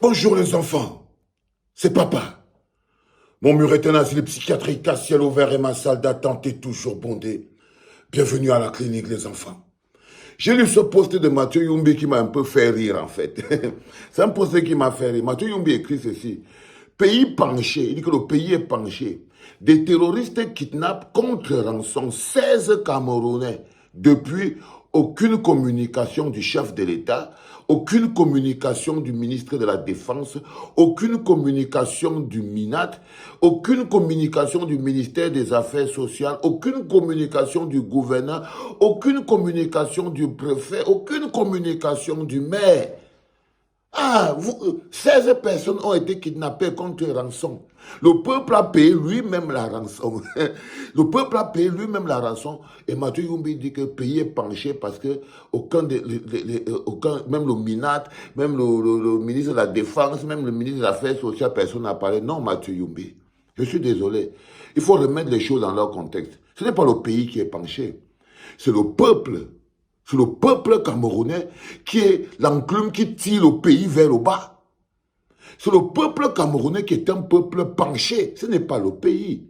Bonjour les enfants, c'est papa. Mon mur est un asile psychiatrique à ciel ouvert et ma salle d'attente est toujours bondée. Bienvenue à la clinique les enfants. J'ai lu ce post de Mathieu Youmbi qui m'a un peu fait rire en fait. C'est un post qui m'a fait rire. Mathieu Youmbi écrit ceci. Pays penché, il dit que le pays est penché. Des terroristes kidnappent contre rançon 16 Camerounais depuis aucune communication du chef de l'État, aucune communication du ministre de la Défense, aucune communication du MINAT, aucune communication du ministère des Affaires sociales, aucune communication du gouverneur, aucune communication du préfet, aucune communication du maire. 16 personnes ont été kidnappées contre rançon. Le peuple a payé lui-même la rançon. Le peuple a payé lui-même la rançon. Et Mathieu Youmbi dit que le pays est penché parce que même le MINAT, même le ministre de la Défense, même le ministre des Affaires sociales, personne n'a parlé. Non, Mathieu Youmbi. Je suis désolé. Il faut remettre les choses dans leur contexte. Ce n'est pas le pays qui est penché. C'est le peuple. C'est le peuple camerounais qui est l'enclume qui tire le pays vers le bas. C'est le peuple camerounais qui est un peuple penché. Ce n'est pas le pays.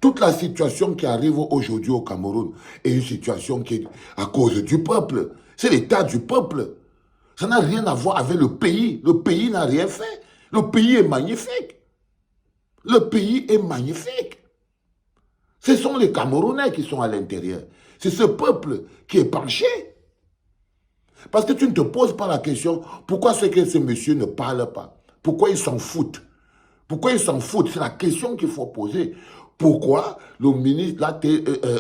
Toute la situation qui arrive aujourd'hui au Cameroun est une situation qui est à cause du peuple. C'est l'état du peuple. Ça n'a rien à voir avec le pays. Le pays n'a rien fait. Le pays est magnifique. Le pays est magnifique. Ce sont les Camerounais qui sont à l'intérieur. C'est ce peuple qui est penché. Parce que tu ne te poses pas la question, pourquoi c'est que ce monsieur ne parle pas? Pourquoi il s'en fout? Pourquoi il s'en fout? C'est la question qu'il faut poser. Pourquoi le ministre, là,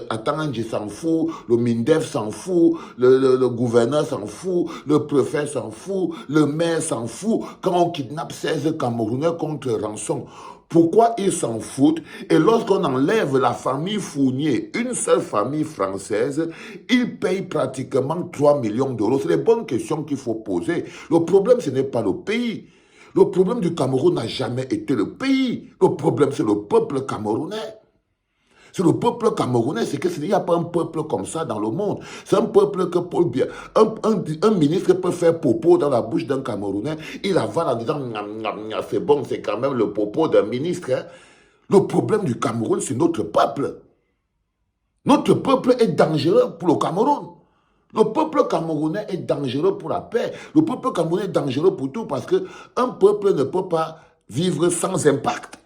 Atanganji s'en fout, le MINDEF s'en fout, le gouverneur s'en fout, le préfet s'en fout, le maire s'en fout, quand on kidnappe 16 Camerounais contre rançon? Pourquoi ils s'en foutent? Et lorsqu'on enlève la famille Fournier, une seule famille française, ils payent pratiquement 3 millions d'euros. C'est les bonnes questions qu'il faut poser. Le problème, ce n'est pas le pays. Le problème du Cameroun n'a jamais été le pays. Le problème, c'est le peuple camerounais. C'est le peuple camerounais, c'est qu'il n'y a pas un peuple comme ça dans le monde. C'est un peuple que Paul Biya, un ministre peut faire popo dans la bouche d'un Camerounais, il avale en disant c'est bon, c'est quand même le popo d'un ministre. Hein. Le problème du Cameroun, c'est notre peuple. Notre peuple est dangereux pour le Cameroun. Le peuple camerounais est dangereux pour la paix. Le peuple camerounais est dangereux pour tout parce qu'un peuple ne peut pas vivre sans impact.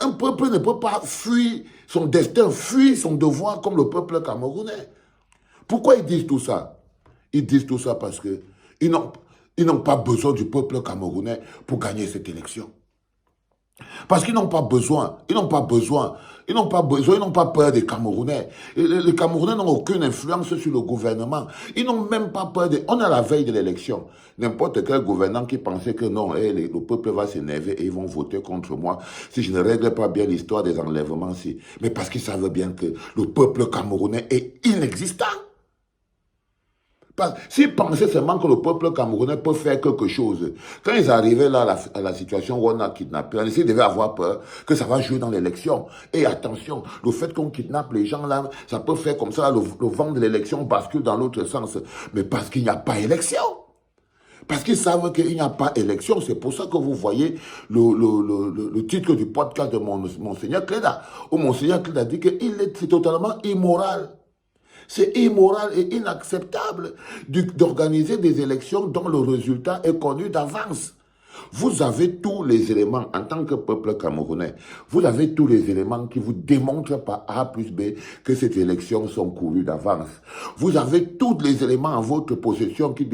Un peuple ne peut pas fuir son destin, fuir son devoir comme le peuple camerounais. Pourquoi ils disent tout ça? Ils disent tout ça parce qu'ils n'ont pas besoin du peuple camerounais pour gagner cette élection. Parce qu'ils n'ont pas besoin, ils n'ont pas peur des Camerounais. Les Camerounais n'ont aucune influence sur le gouvernement. Ils n'ont même pas peur On est à la veille de l'élection. N'importe quel gouvernant qui pensait que non, le peuple va s'énerver et ils vont voter contre moi si je ne règle pas bien l'histoire des enlèvements. Mais parce qu'ils savent bien que le peuple camerounais est inexistant. S'ils pensaient seulement que le peuple camerounais peut faire quelque chose, quand ils arrivaient là à la situation où on a kidnappé, ils devaient avoir peur que ça va jouer dans l'élection. Et attention, le fait qu'on kidnappe les gens là, ça peut faire comme ça, le vent de l'élection bascule dans l'autre sens. Mais parce qu'il n'y a pas élection. Parce qu'ils savent qu'il n'y a pas élection. C'est pour ça que vous voyez le titre du podcast de Monseigneur Cléda, où Monseigneur Cléda dit que c'est totalement immoral. C'est immoral et inacceptable d'organiser des élections dont le résultat est connu d'avance. Vous avez tous les éléments, en tant que peuple camerounais, vous avez tous les éléments qui vous démontrent par A plus B que ces élections sont courues d'avance. Vous avez tous les éléments en votre possession qui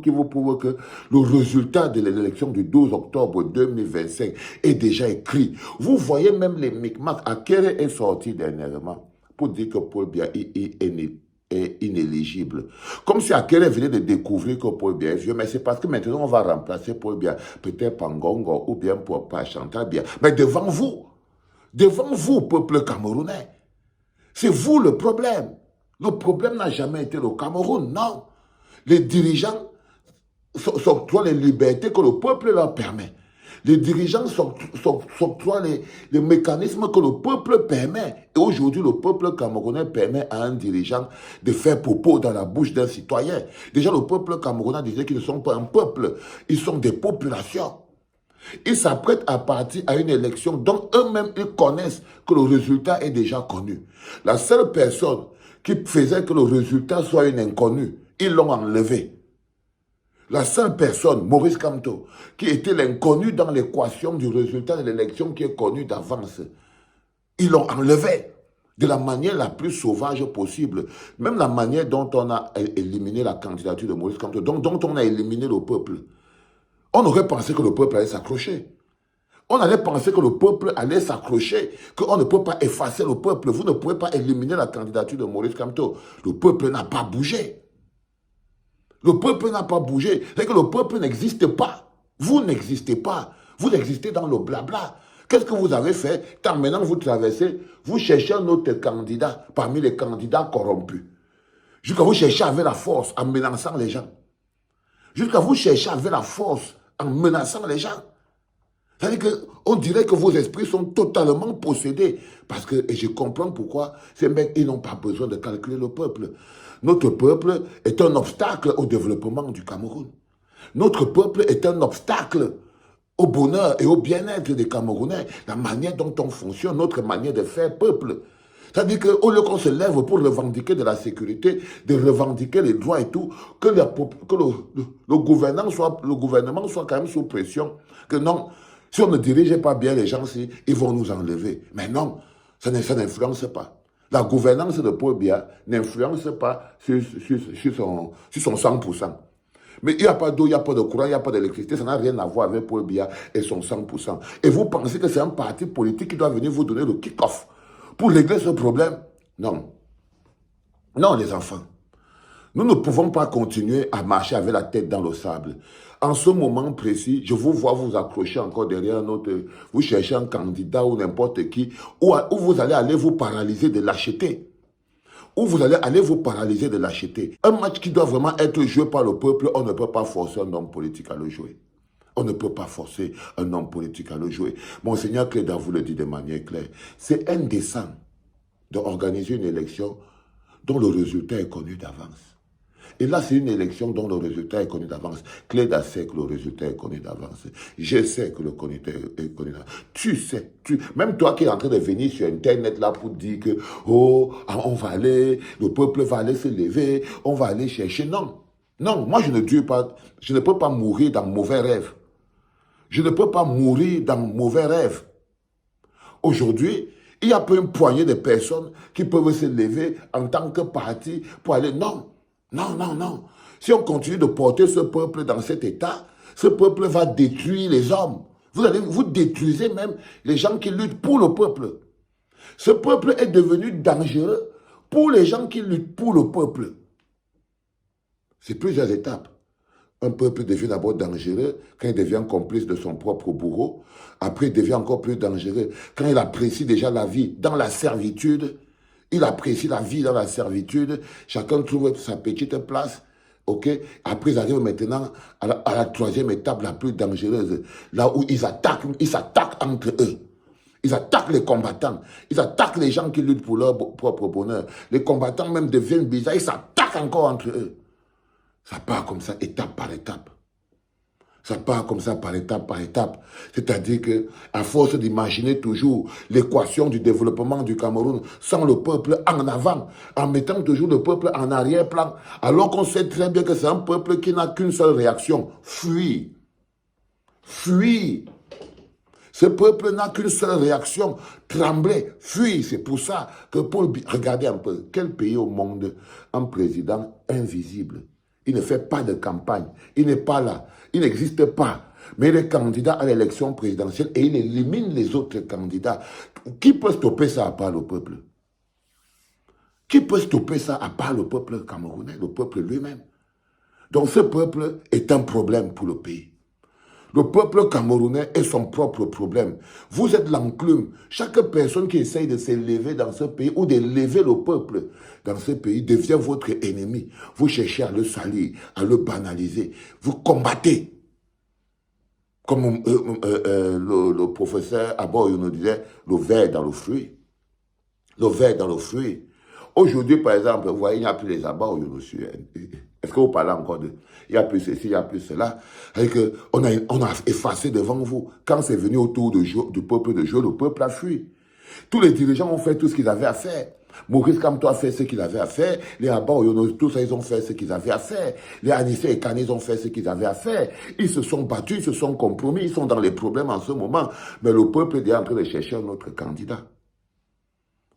vous prouvent que le résultat de l'élection du 12 octobre 2025 est déjà écrit. Vous voyez même les micmacs. Akere est sorti dernièrement pour dire que Paul Biya est inéligible. Comme si Akere venait de découvrir que Paul Biya est vieux, mais c'est parce que maintenant on va remplacer Paul Biya, peut-être par Ngongo ou bien par Chantal Biya. Mais devant vous, peuple camerounais, c'est vous le problème. Le problème n'a jamais été le Cameroun, non. Les dirigeants s'octroient les libertés que le peuple leur permet. Les dirigeants s'octroient les mécanismes que le peuple permet. Et aujourd'hui, le peuple camerounais permet à un dirigeant de faire popo dans la bouche d'un citoyen. Déjà, le peuple camerounais disait qu'ils ne sont pas un peuple, ils sont des populations. Ils s'apprêtent à partir à une élection dont eux-mêmes ils connaissent que le résultat est déjà connu. La seule personne qui faisait que le résultat soit une inconnue, ils l'ont enlevé. La seule personne, Maurice Kamto, qui était l'inconnu dans l'équation du résultat de l'élection qui est connu d'avance, ils l'ont enlevé de la manière la plus sauvage possible. Même la manière dont on a éliminé la candidature de Maurice Kamto, dont on a éliminé le peuple. On aurait pensé que le peuple allait s'accrocher. On allait penser que le peuple allait s'accrocher, qu'on ne peut pas effacer le peuple. Vous ne pouvez pas éliminer la candidature de Maurice Kamto. Le peuple n'a pas bougé. Le peuple n'a pas bougé. C'est que le peuple n'existe pas. Vous n'existez pas. Vous existez dans le blabla. Qu'est-ce que vous avez fait quand maintenant vous traversez, vous cherchez un autre candidat parmi les candidats corrompus. Jusqu'à vous chercher avec la force en menaçant les gens. Jusqu'à vous chercher avec la force en menaçant les gens. C'est-à-dire qu'on dirait que vos esprits sont totalement possédés. Parce que, et je comprends pourquoi, ces mecs, ils n'ont pas besoin de calculer le peuple. Notre peuple est un obstacle au développement du Cameroun. Notre peuple est un obstacle au bonheur et au bien-être des Camerounais. La manière dont on fonctionne, notre manière de faire peuple. C'est-à-dire qu'au lieu qu'on se lève pour revendiquer de la sécurité, de revendiquer les droits et tout, que le gouvernement soit quand même sous pression, que non, si on ne dirigeait pas bien les gens, ils vont nous enlever. Mais non, ça n'influence pas. La gouvernance de Paul Biya n'influence pas sur son 100%. Mais il n'y a pas d'eau, il n'y a pas de courant, il n'y a pas d'électricité, ça n'a rien à voir avec Paul Biya et son 100%. Et vous pensez que c'est un parti politique qui doit venir vous donner le kick-off pour régler ce problème? Non. Non, les enfants. Nous ne pouvons pas continuer à marcher avec la tête dans le sable. En ce moment précis, je vous vois vous accrocher encore derrière vous cherchez un candidat ou n'importe qui, où vous allez aller vous paralyser de l'acheter. Où vous allez aller vous paralyser de l'acheter. Un match qui doit vraiment être joué par le peuple, on ne peut pas forcer un homme politique à le jouer. On ne peut pas forcer un homme politique à le jouer. Monseigneur Cléda vous le dit de manière claire. C'est indécent d'organiser une élection dont le résultat est connu d'avance. Et là, c'est une élection dont le résultat est connu d'avance. Cléda sait que le résultat est connu d'avance. Je sais que le résultat est connu d'avance. Tu sais, même toi qui es en train de venir sur Internet là pour dire que, oh, on va aller, le peuple va aller se lever, on va aller chercher. Non, non, moi je ne peux pas mourir dans mauvais rêves. Je ne peux pas mourir dans mauvais rêves. Aujourd'hui, il y a peu une poignée de personnes qui peuvent se lever en tant que parti pour aller. Non, non, non, non. Si on continue de porter ce peuple dans cet état, ce peuple va détruire les hommes. Vous détruisez même les gens qui luttent pour le peuple. Ce peuple est devenu dangereux pour les gens qui luttent pour le peuple. C'est plusieurs étapes. Un peuple devient d'abord dangereux quand il devient complice de son propre bourreau. Après, il devient encore plus dangereux quand il apprécie déjà la vie dans la servitude. Il apprécie la vie dans la servitude. Chacun trouve sa petite place. Ok. Après, ils arrivent maintenant à la troisième étape la plus dangereuse. Là où ils s'attaquent entre eux. Ils attaquent les combattants. Ils attaquent les gens qui luttent pour leur propre bonheur. Les combattants même deviennent bizarres. Ils s'attaquent encore entre eux. Ça part comme ça, étape par étape. Ça part comme ça, par étape. C'est-à-dire qu'à force d'imaginer toujours l'équation du développement du Cameroun sans le peuple en avant, en mettant toujours le peuple en arrière-plan, alors qu'on sait très bien que c'est un peuple qui n'a qu'une seule réaction, fuir. Fuir. Ce peuple n'a qu'une seule réaction, trembler, fuir. C'est pour ça que regardez un peu, quel pays au monde, un président invisible. Il ne fait pas de campagne. Il n'est pas là. Il n'existe pas. Mais il est candidat à l'élection présidentielle et il élimine les autres candidats. Qui peut stopper ça à part le peuple? Qui peut stopper ça à part le peuple camerounais, le peuple lui-même? Donc ce peuple est un problème pour le pays. Le peuple camerounais est son propre problème. Vous êtes l'enclume. Chaque personne qui essaye de s'élever dans ce pays ou d'élever le peuple dans ce pays devient votre ennemi. Vous cherchez à le salir, à le banaliser. Vous combattez. Comme le professeur Aboy nous disait, le verre dans le fruit. Le verre dans le fruit. Aujourd'hui, par exemple, vous voyez, il n'y a plus les abats au monsieur. Est-ce que vous parlez encore de... Il n'y a plus ceci, il n'y a plus cela. On a effacé devant vous. Quand c'est venu autour du peuple de jouer, le peuple a fui. Tous les dirigeants ont fait tout ce qu'ils avaient à faire. Maurice Kamto a fait ce qu'il avait à faire. Les Abba Oyono, tous ça, ils ont fait ce qu'ils avaient à faire. Les Anissé et Kane, ils ont fait ce qu'ils avaient à faire. Ils se sont battus, ils se sont compromis, ils sont dans les problèmes en ce moment. Mais le peuple est en train de chercher un autre candidat.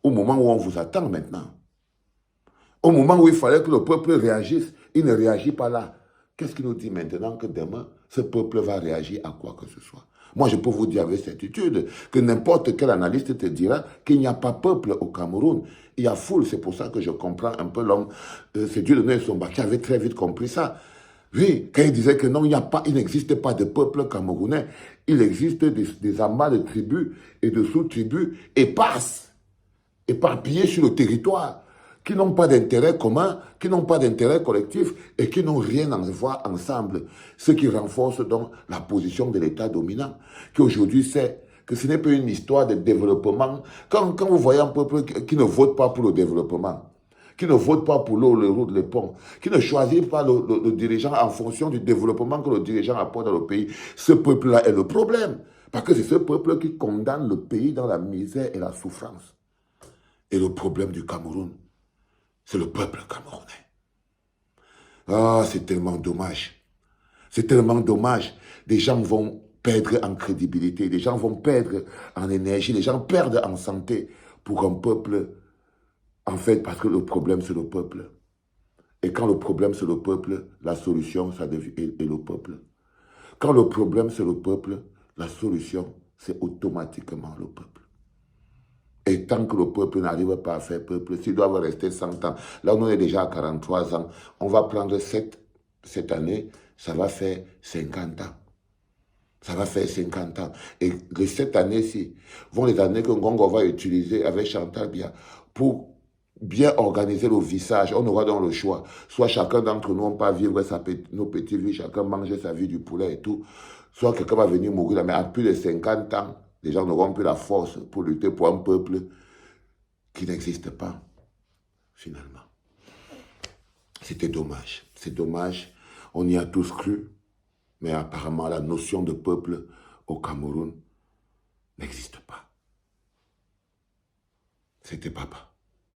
Au moment où on vous attend maintenant. Au moment où il fallait que le peuple réagisse, il ne réagit pas là. Qu'est-ce qu'il nous dit maintenant que demain, ce peuple va réagir à quoi que ce soit? Moi, je peux vous dire avec certitude que n'importe quel analyste te dira qu'il n'y a pas peuple au Cameroun. Il y a foule, c'est pour ça que je comprends un peu l'homme, c'est Dieudonné Somba qui avait très vite compris ça. Oui, quand il disait que non, il n'existe pas de peuple camerounais. Il existe des amas de tribus et de sous-tribus éparpillés sur le territoire, qui n'ont pas d'intérêt commun, qui n'ont pas d'intérêt collectif et qui n'ont rien à voir ensemble. Ce qui renforce donc la position de l'État dominant, qui aujourd'hui sait que ce n'est pas une histoire de développement. Quand vous voyez un peuple qui ne vote pas pour le développement, qui ne vote pas pour l'eau, les routes, les ponts, qui ne choisit pas le dirigeant en fonction du développement que le dirigeant apporte dans le pays, ce peuple-là est le problème. Parce que c'est ce peuple qui condamne le pays dans la misère et la souffrance. Et le problème du Cameroun, c'est le peuple camerounais. Ah, c'est tellement dommage. C'est tellement dommage. Des gens vont perdre en crédibilité, des gens vont perdre en énergie, les gens perdent en santé pour un peuple, en fait, parce que le problème, c'est le peuple. Et quand le problème, c'est le peuple, la solution, ça devient est le peuple. Quand le problème, c'est le peuple, la solution, c'est automatiquement le peuple. Et tant que le peuple n'arrive pas à faire peuple, s'il doit rester 100 ans, là on est déjà à 43 ans, on va prendre cette année, ça va faire 50 ans. Ça va faire 50 ans. Et cette année-ci vont les années que Ngongo va utiliser avec Chantal Bia pour bien organiser le vissage. On aura donc le choix. Soit chacun d'entre nous, on va vivre nos petites vies, chacun mange sa vie du poulet et tout. Soit quelqu'un va venir mourir là, mais à plus de 50 ans, les gens n'auront plus la force pour lutter pour un peuple qui n'existe pas, finalement. C'était dommage. C'est dommage. On y a tous cru. Mais apparemment, la notion de peuple au Cameroun n'existe pas. C'était papa.